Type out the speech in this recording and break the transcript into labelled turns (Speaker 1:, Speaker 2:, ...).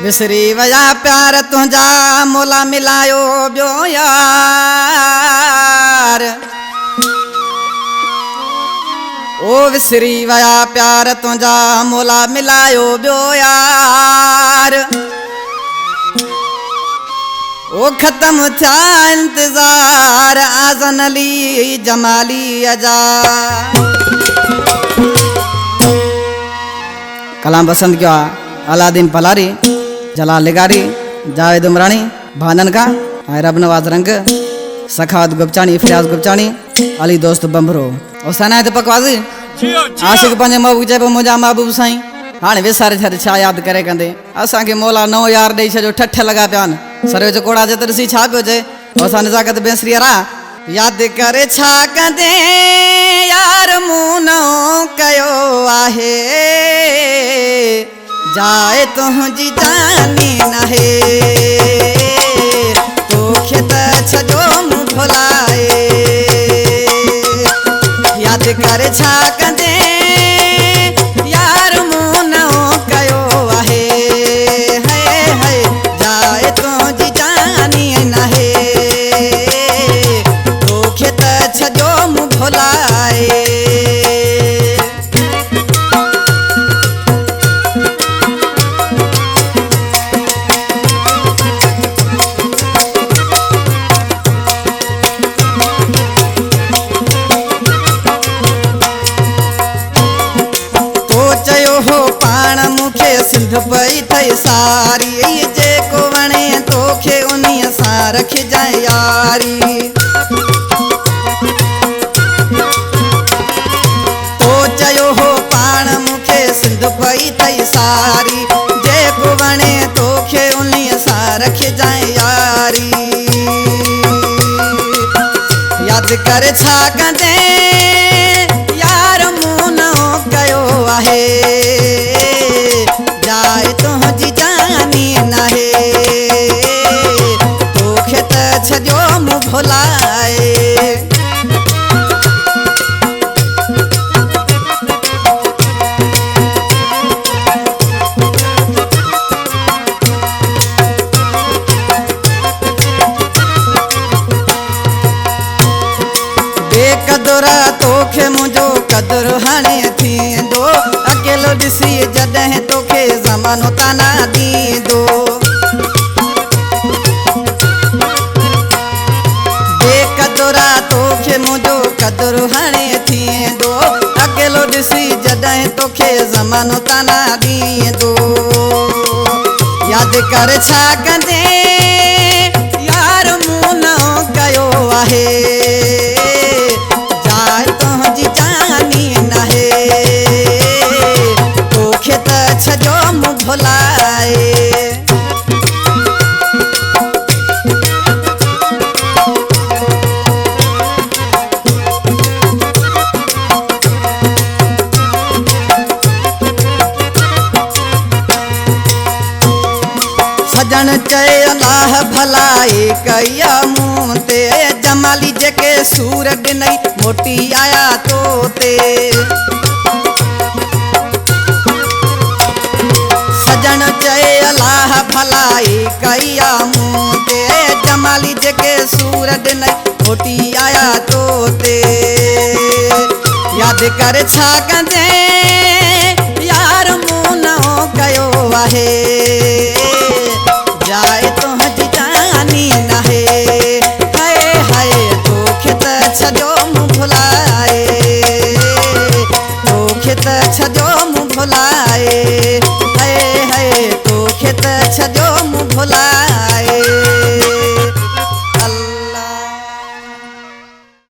Speaker 1: विसरी वया प्यार तुझा मोला मिलायो बियो यार। ओ विसरी वया प्यार तुझा मोला मिलायो बियो यार। ओ खत्म था इंतजार आज़न अली जमाली अजा। कलाम बसंत क्या अलादीन पलारी जलाल लिगारी जावेद उमरानी भानन का रब नवाज रंग सखावत गुपचानी फिराज गुपचानी अली दोस्त बंभरो और सनायत पकवाजी आशिक पंजे महबूब चइबो मुंहिंजा महबूब साईं हाणे विसारे छॾ छा यादि करे कंदे असांखे मौला नओं यार ॾेई छॾियो ठठ लॻा पिया आहिनि सरो जो कोड़ा जे त ॾिसी छा पियो चए असां निज़ाकत बेसरी रा यादि करे छा कंदे यार मूं नओं कयो आहे जाए तुझी जानी नाहे तोखे त छजो मूं भुलाए यादि करे छा कंदे यार मूं नओं कयो आहे है जाए तुझी जानी नाहे तोखे त छजो मूं भुलाए। सिंध पई थई सारी जेको वणे तोखे उन्हीअ सां रखजांइ यारी। तो चयो हो पाण मूंखे सिंध पई थई सारी जेको वणे तोखे उन्हीअ सां रखजांइ यारी। यादि करे छा कंदे यार मूं नओं कयो आहे जाए तुझी जानी नाहे तोखे त छजो मूं भुलाए। बेक़दुरा तोखे मुंहिंजो क़दुरु हाणे थींदो अकेलो ॾिसी जॾहिं तोखे ज़मानो ताना ॾींदो। बेक़दुरा तोखे मुंहिंजो क़दुरु हाणे थींदो अकेलो ॾिसी जॾहिं तोखे ज़मानो ताना ॾींदो। यादि करे छा कंदे यार मूं नओं कयो आहे जाए तुझी जानी नाहे तोखे त छजो मूं भुलाए। सजन चए अलाह भलाई कया मूं ते जमाली जेके सूर ॾिनई मोटी आया तो ते। सजन चए अलाह भलाई कया मूं ते जमाली जेके सूर ॾिनई मोटी आया तो ते। यादि करे छा कंदे यार मूं नओं कयो आहे जाए तुझी जानी नाहे हाय तोखे त छजो मूं भुलाए तोखे त छजो मूं भुलाए हाय तोखे त छजो मूं भुलाए।